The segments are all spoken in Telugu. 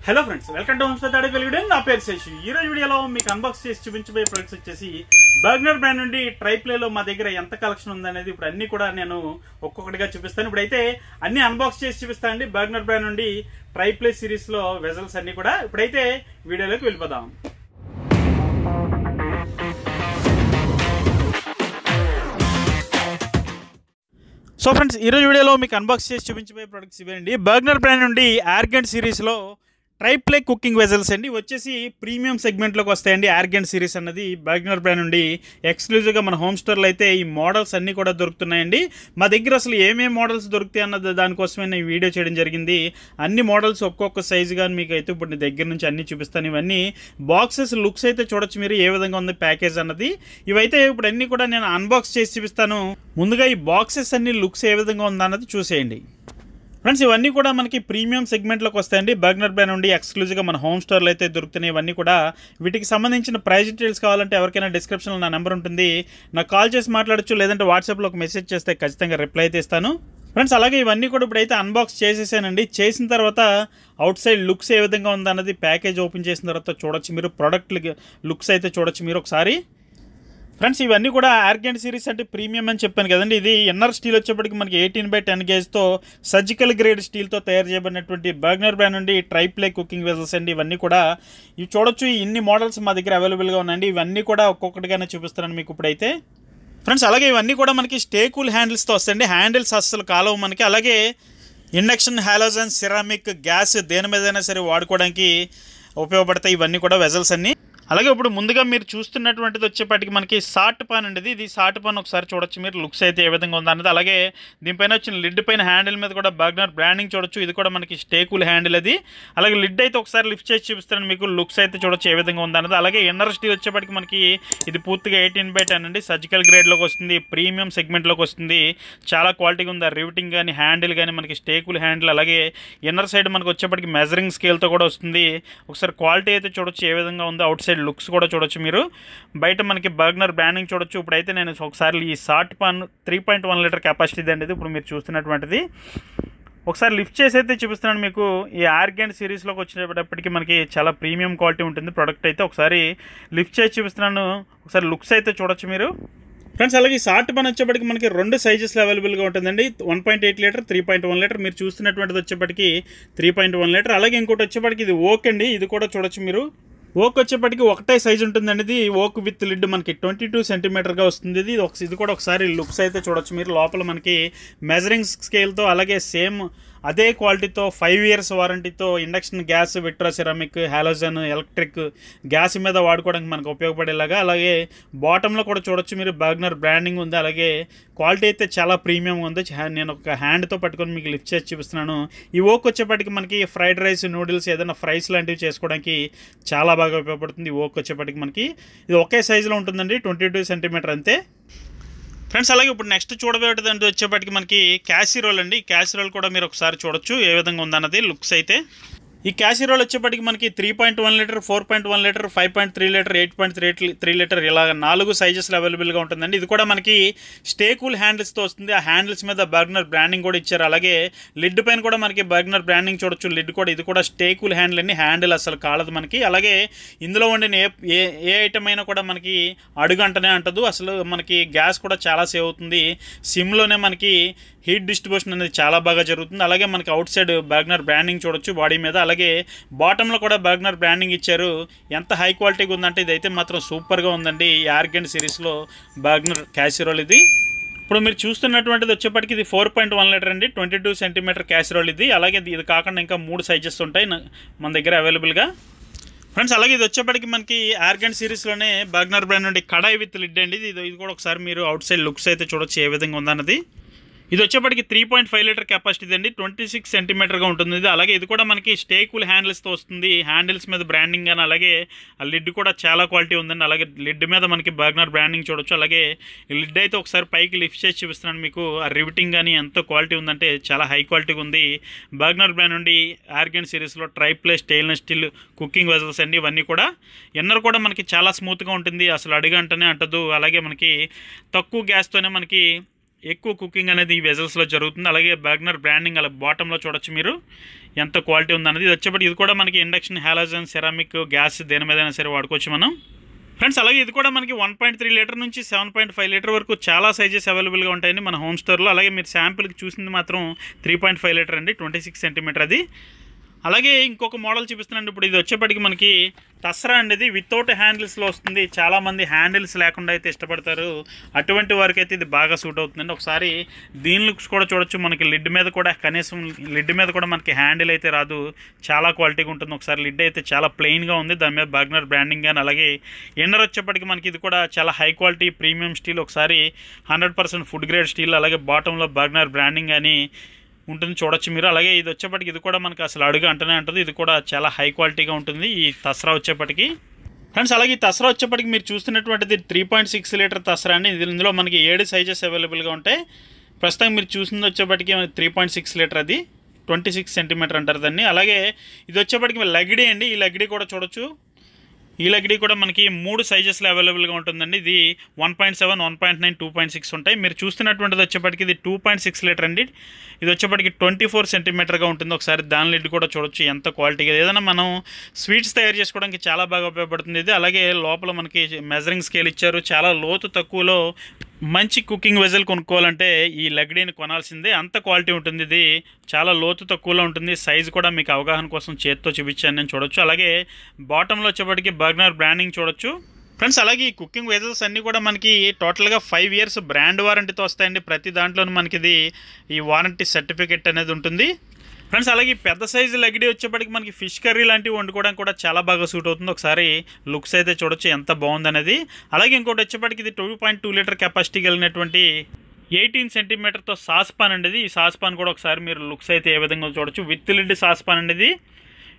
Hello friends, welcome to homes తాడే వెలుగుడే. నా పేరు శేషు. ఈ రోజు వీడియోలో మీకు అన్బాక్స్ చేసి చూపించబోయే ప్రొడక్ట్స్ వచ్చేసి బర్గ్నర్ బ్రాండ్ నుండి ట్రైప్లేలో మా దగ్గర ఎంత కలెక్షన్ ఉందనేది ఇప్పుడు అన్ని కూడా నేను ఒక్కొక్కటిగా చూపిస్తాను. ఇప్పుడైతే అన్ని అన్బాక్స్ చేసి చూపిస్తానండి. బర్గ్నర్ బ్రాండ్ నుండి ట్రైప్లే సిరీస్ లో వెజల్స్ అన్ని కూడా. ఇప్పుడైతే వీడియోలోకి వెళ్ళిపోదాం. సో ఫ్రెండ్స్, ఈరోజు వీడియోలో మీకు అన్బాక్స్ చేసి చూపించబోయే ప్రొడక్ట్స్ ఇవేనండి. బర్గ్నర్ బ్రాండ్ నుండి ఆర్గెంట్ సిరీస్లో ట్రైప్లే కుకింగ్ వెజల్స్ అండి. వచ్చేసి ప్రీమియం సెగ్మెంట్లోకి వస్తాయండి. ఆర్గెంట్ సిరీస్ అన్నది బర్గ్నర్ బ్రాండ్ నుండి ఎక్స్క్లూజివ్గా మన హోమ్ స్టోర్లో అయితే ఈ మోడల్స్ అన్నీ కూడా దొరుకుతున్నాయండి. మా దగ్గర అసలు ఏమేమి మోడల్స్ దొరుకుతాయి అన్నది దానికోసమే నేను వీడియో చేయడం జరిగింది. అన్ని మోడల్స్ ఒక్కొక్క సైజుగా మీకు అయితే ఇప్పుడు నేను దగ్గర నుంచి అన్నీ చూపిస్తాను. ఇవన్నీ బాక్సెస్ లుక్స్ అయితే చూడొచ్చు మీరు ఏ విధంగా ఉంది ప్యాకేజ్ అన్నది. ఇవైతే ఇప్పుడు అన్నీ కూడా నేను అన్బాక్స్ చేసి చూపిస్తాను. ముందుగా ఈ బాక్సెస్ అన్ని లుక్స్ ఏ విధంగా ఉందన్నది చూసేయండి. ఫ్రెండ్స్, ఇవన్నీ కూడా మనకి ప్రీమియం సెగ్మెంట్లోకి వస్తాయండి. బర్గ్నర్ బ్రాండ్ నుండి ఎక్స్క్లూజివ్గా మన హోమ్ స్టోర్లో అయితే దొరుకుతున్నాయి. ఇవన్నీ కూడా వీటికి సంబంధించిన ప్రైస్ డీటెయిల్స్ కావాలంటే ఎవరికైనా డిస్క్రిప్షన్లో నా నెంబర్ ఉంటుంది, నాకు కాల్ చేసి మాట్లాడచ్చు, లేదంటే వాట్సాప్లో ఒక మెసేజ్ చేస్తే ఖచ్చితంగా రిప్లై అయితే ఇస్తాను. ఫ్రెండ్స్, అలాగే ఇవన్నీ కూడా ఇప్పుడైతే అన్బాక్స్ చేసేసానండి. చేసిన తర్వాత అవుట్ సైడ్ లుక్స్ ఏ విధంగా ఉందన్నది ప్యాకేజ్ ఓపెన్ చేసిన తర్వాత చూడొచ్చు మీరు. ప్రోడక్ట్ లుక్స్ అయితే చూడొచ్చు మీరు ఒకసారి. ఫ్రెండ్స్, ఇవన్నీ కూడా ఆర్గెంట్ సిరీస్ అంటే ప్రీమియం అని చెప్పాను కదండి. ఇది ఇన్నర్ స్టీల్ వచ్చేప్పటికి మనకి 18/10 గేజ్తో సర్జికల్ గ్రేడ్ స్టీల్తో తయారు చేయబడినటువంటి బర్గ్నర్ బ్రాండ్ నుండి ట్రైప్లే కుకింగ్ వెజల్స్ అండి. ఇవన్నీ కూడా ఇవి చూడొచ్చు. ఇన్ని మోడల్స్ మా దగ్గర అవైలబుల్గా ఉన్నాయండి. ఇవన్నీ కూడా ఒక్కొక్కటిగానే చూపిస్తున్నాను మీకు ఇప్పుడైతే. ఫ్రెండ్స్, అలాగే ఇవన్నీ కూడా మనకి స్టే కూల్ హ్యాండిల్స్తో వస్తాయండి. హ్యాండిల్స్ అస్సలు కాలవు మనకి. అలాగే ఇండక్షన్, హాలోజన్, సిరామిక్, గ్యాస్ దేని మీదైనా సరే వాడుకోవడానికి ఉపయోగపడతాయి ఇవన్నీ కూడా వెజల్స్ అన్ని. అలాగే ఇప్పుడు ముందుగా మీరు చూస్తున్నటువంటిది వచ్చేప్పటికి మనకి సాట్ పాన్ అండి. ఇది సాట్ పాన్ ఒకసారి చూడొచ్చు మీరు. లుక్స్ అయితే ఏ విధంగా ఉందన్నది. అలాగే దీనిపైన వచ్చిన లిడ్ పైన హ్యాండిల్ మీద కూడా బర్గ్నర్ బ్రాండింగ్ చూడొచ్చు. ఇది కూడా మనకి స్టే కూల్ హ్యాండిల్ అది. అలాగే లిడ్ అయితే ఒకసారి లిఫ్ట్ చేసి చూపిస్తాను మీకు. లుక్స్ అయితే చూడొచ్చు ఏ విధంగా ఉందన్నది. అలాగే ఇన్నర్ స్టీల్ వచ్చేప్పటికి మనకి ఇది పూర్తిగా 18/10 అండి. సర్జికల్ గ్రేడ్లోకి వస్తుంది, ప్రీమియం సెగ్మెంట్లోకి వస్తుంది. చాలా క్వాలిటీగా ఉంది. రివిటింగ్ కానీ హ్యాండిల్ కానీ మనకి స్టే కూల్ హ్యాండిల్. అలాగే ఇన్నర్ సైడ్ మనకి వచ్చేప్పటికి మెజరింగ్ స్కేల్తో కూడా వస్తుంది. ఒకసారి క్వాలిటీ అయితే చూడొచ్చు ఏ విధంగా ఉంది. అవుట్ సైడ్ లుక్స్ కూడా చూడొచ్చు మీరు. బయట మనకి బర్గ్నర్ బ్రాండింగ్ చూడొచ్చు. ఇప్పుడైతే నేను ఒకసారి ఈ సాట్ పాన్ 3.1 లీటర్ కెపాసిటీ అనేది ఇప్పుడు మీరు చూస్తున్నటువంటిది ఒకసారి లిఫ్ట్ చేసి అయితే చూపిస్తున్నాను మీకు. ఈ ఆర్గెంట్ సిరీస్లోకి వచ్చేటప్పటికి మనకి చాలా ప్రీమియం క్వాలిటీ ఉంటుంది ప్రోడక్ట్ అయితే. ఒకసారి లిఫ్ట్ చేసి చూపిస్తున్నాను. ఒకసారి లుక్స్ అయితే చూడొచ్చు మీరు. ఫ్రెండ్స్, అలాగే ఈ సాట్ పాన్ వచ్చేప్పటికి మనకి 2 సైజెస్లో అవైలబుల్గా ఉంటుందండి. 1.8 లీటర్, 3.1 లీటర్. మీరు చూస్తున్నటువంటిది వచ్చేప్పటికి 3.1 లీటర్. అలాగే ఇంకోటి వచ్చేప్పటికి ఇది ఓక్ అండి. ఇది కూడా చూడొచ్చు మీరు. ఓక్ వచ్చేప్పటికి ఒకటే సైజు ఉంటుందండి. ఇది ఓక్ విత్ లిడ్ మనకి 22 సెంటీమీటర్గా వస్తుంది. ఇది కూడా ఒకసారి లుక్స్ అయితే చూడొచ్చు మీరు. లోపల మనకి మెజరింగ్ స్కేల్తో అలాగే సేమ్ అదే క్వాలిటీతో 5 ఇయర్స్ వారంటీతో ఇండక్షన్ గ్యాస్, విట్రా, సిరామిక్, హాలోజన్, ఎలక్ట్రిక్ గ్యాస్ మీద వాడుకోవడానికి మనకు ఉపయోగపడేలాగా. అలాగే బాటంలో కూడా చూడొచ్చు మీరు బర్గ్నర్ బ్రాండింగ్ ఉంది. అలాగే క్వాలిటీ అయితే చాలా ప్రీమియం ఉంది. నేను ఒక హ్యాండ్తో పట్టుకొని మీకు లిఫ్ట్ చేసి చూపిస్తున్నాను. ఈ ఓక్ వచ్చేప్పటికి మనకి ఫ్రైడ్ రైస్, నూడిల్స్, ఏదైనా ఫ్రైస్ లాంటివి చేసుకోవడానికి చాలా బాగా ఉపయోగపడుతుంది. ఈ ఓక్ వచ్చేప్పటికి మనకి ఇది ఒకే సైజులో ఉంటుందండి, 22 సెంటీమీటర్ అంతే. ఫ్రెండ్స్, అలాగే ఇప్పుడు నెక్స్ట్ చూడబోయేది వచ్చేప్పటికి మనకి క్యాసిరోల్ అండి. క్యాసిరోల్ కూడా మీరు ఒకసారి చూడొచ్చు ఏ విధంగా ఉందన్నది లుక్స్ అయితే. ఈ క్యాసిరోల్ వచ్చేప్పటికి మనకి 3.1 లీటర్, 4.1 లీటర్, 5.3 లీటర్, 8.3 లీటర్ ఇలా 4 సైజెస్లో అవైలబుల్గా ఉంటుందండి. ఇది కూడా మనకి స్టే కూల్ హ్యాండిల్స్తో వస్తుంది. ఆ హ్యాండిల్స్ మీద బర్గ్నర్ బ్రాండింగ్ కూడా ఇచ్చారు. అలాగే లిడ్ పైన కూడా మనకి బర్గ్నర్ బ్రాండింగ్ చూడొచ్చు. లిడ్ కూడా ఇది కూడా స్టే కూల్ హ్యాండిల్ అండి. హ్యాండిల్ అసలు కాలదు మనకి. అలాగే ఇందులో వండిన ఏ ఐటమ్ అయినా కూడా మనకి అడుగంటనే అంటదు. అసలు మనకి గ్యాస్ కూడా చాలా సేవ్ అవుతుంది. సిమ్లోనే మనకి హీట్ డిస్ట్రిబ్యూషన్ అనేది చాలా బాగా జరుగుతుంది. అలాగే మనకి అవుట్ సైడ్ బర్గ్నర్ బ్రాండింగ్ చూడొచ్చు బాడీ మీద. అలాగే బాటంలో కూడా బర్గ్నర్ బ్రాండింగ్ ఇచ్చారు. ఎంత హై క్వాలిటీగా ఉందంటే ఇదైతే మాత్రం సూపర్గా ఉందండి. ఈ ఆర్గెంట్ సిరీస్లో బర్గ్నర్ క్యాసిరోల్ ఇది. ఇప్పుడు మీరు చూస్తున్నటువంటిది వచ్చేప్పటికి ఇది 4.1 లీటర్ అండి, 22 సెంటీమీటర్ క్యాసిరోల్ ఇది. అలాగే ఇది కాకుండా ఇంకా 3 సైజెస్ ఉంటాయి మన దగ్గర అవైలబుల్గా. ఫ్రెండ్స్, అలాగే ఇది వచ్చేప్పటికి మనకి ఆర్గెంట్ సిరీస్లోనే బర్గ్నర్ బ్రాండ్ నుండి కడాయి విత్ లిడ్ అండి. ఇది కూడా ఒకసారి మీరు అవుట్ సైడ్ లుక్స్ అయితే చూడొచ్చు ఏ విధంగా ఉందన్నది. ఇది వచ్చేప్పటికి 3.5 లీటర్ కెపాసిటీ అండి, 26 సెంటీమీటర్గా ఉంటుంది ఇది. అలాగే ఇది కూడా మనకి స్టే కూల్ హ్యాండిల్స్తో వస్తుంది. హ్యాండిల్స్ మీద బ్రాండింగ్ అని, అలాగే ఆ లిడ్ కూడా చాలా క్వాలిటీ ఉందండి. అలాగే లిడ్ మీద మనకి బర్గ్నర్ బ్రాండింగ్ చూడొచ్చు. అలాగే ఈ లిడ్ అయితే ఒకసారి పైకి లిఫ్ట్ చేసి చూపిస్తున్నాను మీకు. ఆ రివిటింగ్ కానీ ఎంత క్వాలిటీ ఉందంటే చాలా హై క్వాలిటీగా ఉంది. బర్గ్నర్ బ్రాండ్ నుండి ఆర్గెంట్ సిరీస్లో tri-ply stainless steel cooking vessels అండి. ఇవన్నీ కూడా ఇన్నర్ కూడా మనకి చాలా స్మూత్గా ఉంటుంది. అసలు అడుగంటనే అంటదు. అలాగే మనకి తక్కువ గ్యాస్తోనే మనకి ఎక్కువ కుకింగ్ అనేది ఈ వెజల్స్లో జరుగుతుంది. అలాగే బర్గ్నర్ బ్రాండింగ్ అలా బాటంలో చూడొచ్చు మీరు ఎంత క్వాలిటీ ఉందన్నది. ఇది వచ్చేప్పటికి ఇది కూడా మనకి ఇండక్షన్, హాలోజన్, సెరామిక్, గ్యాస్ దేని మీదైనా సరే వాడుకోవచ్చు మనం ఫ్రెండ్స్. అలాగే ఇది కూడా మనకి 1.3 లీటర్ నుంచి 7.5 లీటర్ వరకు చాలా సైజెస్ అవైలబుల్గా ఉంటాయండి మన హోమ్ స్టోర్లో. అలాగే మీరు శాంపుల్కి చూసింది మాత్రం 3.5 లీటర్ అండి, 26 సెంటీమీటర్ అది. అలాగే ఇంకొక మోడల్ చూపిస్తున్నాను ఇప్పుడు. ఇది వచ్చేప్పటికి మనకి తస్రా అనేది వితౌట్ హ్యాండిల్స్లో వస్తుంది. చాలామంది హ్యాండిల్స్ లేకుండా అయితే ఇష్టపడతారు, అటువంటి వారికి అయితే ఇది బాగా సూట్ అవుతుందండి. ఒకసారి దీని లుక్స్ కూడా చూడొచ్చు. మనకి లిడ్ మీద కూడా కనీసం లిడ్ మీద కూడా మనకి హ్యాండిల్ అయితే రాదు, చాలా క్వాలిటీగా ఉంటుంది. ఒకసారి లిడ్ అయితే చాలా ప్లెయిన్గా ఉంది, దాని మీద బర్గ్నర్ బ్రాండింగ్ కానీ. అలాగే ఇన్నర్ వచ్చేప్పటికి మనకి ఇది కూడా చాలా హై క్వాలిటీ ప్రీమియం స్టీల్, ఒకసారి 100% ఫుడ్ గ్రేడ్ స్టీల్. అలాగే బాటంలో బర్గ్నర్ బ్రాండింగ్ అని ఉంటుంది చూడొచ్చు మీరు. అలాగే ఇది వచ్చేప్పటికి ఇది కూడా మనకి అసలు అడుగు అంటనే ఉంటుంది. ఇది కూడా చాలా హై క్వాలిటీగా ఉంటుంది ఈ తస్రా వచ్చేప్పటికి ఫ్రెండ్స్. అలాగే ఈ తస్రా వచ్చేప్పటికి మీరు చూస్తున్నటువంటిది 3.6 లీటర్ తస్రా అండి. ఇందులో మనకి 7 సైజెస్ అవైలబుల్గా ఉంటాయి. ప్రస్తుతం మీరు చూసింది వచ్చేప్పటికి 3.6 లీటర్, అది 26 సెంటీమీటర్ అంటారు దాన్ని. అలాగే ఇది వచ్చేప్పటికి లగ్డీ అండి. ఈ లగ్డీ కూడా చూడొచ్చు. ఈ లగ్డీ కూడా మనకి 3 సైజెస్లో అవైలబుల్గా ఉంటుందండి. ఇది 1.7, 1.9, 2.6 ఉంటాయి. మీరు చూస్తున్నటువంటిది వచ్చేప్పటికి ఇది 2.6 లీటర్ అండి. ఇది వచ్చేప్పటికి 24 సెంటీమీటర్గా ఉంటుంది. ఒకసారి దాని లిడ్ కూడా చూడొచ్చు ఎంత క్వాలిటీగా. ఏదైనా మనం స్వీట్స్ తయారు చేసుకోవడానికి చాలా బాగా ఉపయోగపడుతుంది ఇది. అలాగే లోపల మనకి మెజరింగ్ స్కేల్ ఇచ్చారు. చాలా లోతు తక్కువలో మంచి కుకింగ్ వెజల్ కొనుక్కోవాలంటే ఈ లగ్డీని కొనాల్సిందే, అంత క్వాలిటీ ఉంటుంది. ఇది చాలా లోతు తక్కువలో ఉంటుంది. సైజు కూడా మీకు అవగాహన కోసం చేతితో చూపించాను నేను, చూడొచ్చు. అలాగే బాటంలో వచ్చేప్పటికి బర్గ్నర్ బ్రాండింగ్ చూడొచ్చు ఫ్రెండ్స్. అలాగే ఈ కుకింగ్ వెజల్స్ అన్నీ కూడా మనకి టోటల్గా 5 ఇయర్స్ బ్రాండ్ వారంటీతో వస్తాయండి. ప్రతి దాంట్లోనూ మనకి ఇది ఈ వారంటీ సర్టిఫికెట్ అనేది ఉంటుంది ఫ్రెండ్స్. అలాగే పెద్ద సైజు లగ్డీ వచ్చేప్పటికి మనకి ఫిష్ కర్రీ లాంటివి వండుకోవడానికి కూడా చాలా బాగా సూట్ అవుతుంది. ఒకసారి లుక్స్ అయితే చూడొచ్చు ఎంత బాగుందనేది. అలాగే ఇంకోటి వచ్చేప్పటికి ఇది 2.2 లీటర్ కెపాసిటీ కలిగినటువంటి 18 సెంటీమీటర్తో సాస్ పాన్ అండి. ఈ సాస్ పాన్ కూడా ఒకసారి మీరు లుక్స్ అయితే ఏ విధంగా చూడొచ్చు. విత్ లిడ్ సాస్ పాన్ అండి.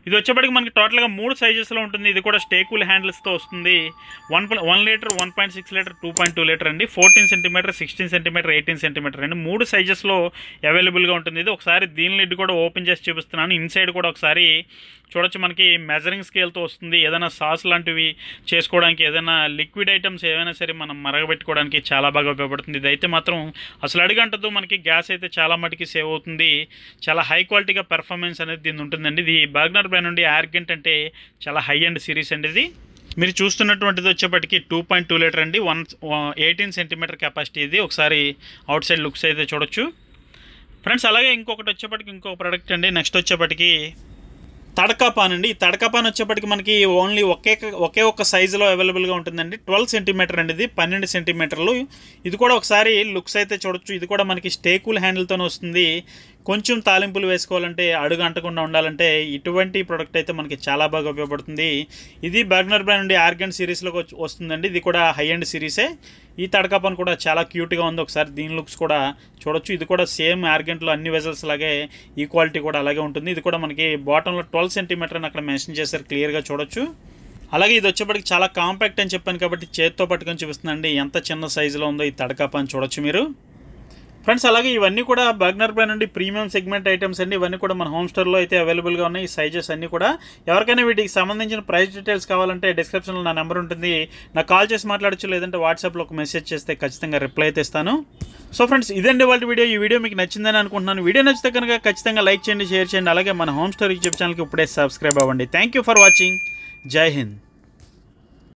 ఇది వచ్చేప్పటికి మనకి టోటల్గా 3 సైజెస్లో ఉంటుంది. ఇది కూడా స్టేకుల్ హ్యాండిల్స్తో వస్తుంది. 1 లీటర్, 1.6 లీటర్, 2.2 లీటర్ అండి. 14 సెంటీమీటర్, 16 సెంటీమీటర్, 18 సెంటీమీటర్ అండి. 3 సైజెస్లో అవైలబుల్గా ఉంటుంది ఇది. ఒకసారి దీని లిడ్ కూడా ఓపెన్ చేసి చూపిస్తున్నాను. ఇన్సైడ్ కూడా ఒకసారి చూడొచ్చు. మనకి మెజరింగ్ స్కేల్తో వస్తుంది. ఏదైనా సాస్ లాంటివి చేసుకోవడానికి, ఏదైనా లిక్విడ్ ఐటమ్స్ ఏవైనా సరే మనం మరగబెట్టుకోవడానికి చాలా బాగా ఉపయోగపడుతుంది. ఇదైతే మాత్రం అసలు అడుగంటదు. మనకి గ్యాస్ అయితే చాలా మటుకి సేవ్ అవుతుంది. చాలా హై క్వాలిటీగా పెర్ఫార్మెన్స్ అనేది దీన్ని ఉంటుందండి. ఇది బర్గ్నర్ బ్రాండ్ నుండి ఆర్గెంట్ అంటే చాలా హై అండ్ సిరీస్ అండి. ఇది మీరు చూస్తున్నటువంటిది వచ్చేప్పటికి 2.2 లీటర్ అండి, 18 సెంటీమీటర్ కెపాసిటీ ఇది. ఒకసారి అవుట్ సైడ్ లుక్స్ అయితే చూడొచ్చు ఫ్రెండ్స్. అలాగే ఇంకొకటి వచ్చేప్పటికి ఇంకొక ప్రోడక్ట్ అండి. నెక్స్ట్ వచ్చేప్పటికి తడకా పాన్ అండి. ఈ తడకా పాన్ వచ్చేప్పటికి మనకి ఓన్లీ ఒకే ఒక్క సైజులో అవైలబుల్గా ఉంటుందండి. 12 సెంటీమీటర్ అండి, ఇది 12 సెంటీమీటర్లు. ఇది కూడా ఒకసారి లుక్స్ అయితే చూడొచ్చు. ఇది కూడా మనకి స్టేకుల్ హ్యాండిల్తోనే వస్తుంది. కొంచెం తాలింపులు వేసుకోవాలంటే, అడుగు అంటకుండా ఉండాలంటే ఇటువంటి ప్రోడక్ట్ అయితే మనకి చాలా బాగా ఉపయోగపడుతుంది. ఇది బర్గ్నర్ బ్రాండ్ నుండి ఆర్గెంట్ సిరీస్లోకి వస్తుందండి. ఇది కూడా హై అండ్ సిరీసే. ఈ తడకా పాన్ కూడా చాలా క్యూట్గా ఉంది. ఒకసారి దీని లుక్స్ కూడా చూడొచ్చు. ఇది కూడా సేమ్ ఆర్గెంట్లో అన్ని వెజల్స్ లాగే ఈ క్వాలిటీ కూడా అలాగే ఉంటుంది. ఇది కూడా మనకి బాటంలో 12 సెంటీమీటర్ అని అక్కడ మెన్షన్ చేశారు, క్లియర్గా చూడొచ్చు. అలాగే ఇది వచ్చేప్పటికి చాలా కాంపాక్ట్ అని చెప్పాను కాబట్టి చేత్తో పట్టుకొని చూపిస్తుందండి ఎంత చిన్న సైజులో ఉందో ఈ తడకా పాన్ చూడొచ్చు మీరు ఫ్రెండ్స్. అలాగే ఇవన్నీ కూడా బర్గ్నర్ బ్రాండ్ నుండి ప్రీమియం సెగ్మెంట్ ఐటమ్స్ అండి. ఇవన్నీ కూడా మన హోమ్ స్టోర్లో అయితే అవైలబుల్గా ఉన్నాయి. ఈ సైజెస్ అన్నీ కూడా. ఎవరికైనా వీటికి సంబంధించిన ప్రైస్ డీటెయిల్స్ కావాలంటే డిస్క్రిప్షన్లో నా నెంబర్ ఉంటుంది, నాకు కాల్ చేసి మాట్లాడచ్చు, లేదంటే వాట్సాప్లో ఒక మెసేజ్ చేస్తే ఖచ్చితంగా రిప్లై అయితే ఇస్తాను. సో ఫ్రెండ్స్, ఇదండి వాళ్ళ వీడియో. ఈ వీడియో మీకు నచ్చిందని అనుకుంటున్నాను. వీడియో నచ్చితే కనుక ఖచ్చితంగా లైక్ చేయండి, షేర్ చేయండి. అలాగే మన హోమ్ స్టోర్ యూట్యూబ్ ఛానల్కి ఇప్పుడే సబ్స్క్రైబ్ అవ్వండి. Thank you for watching. జై హింద్.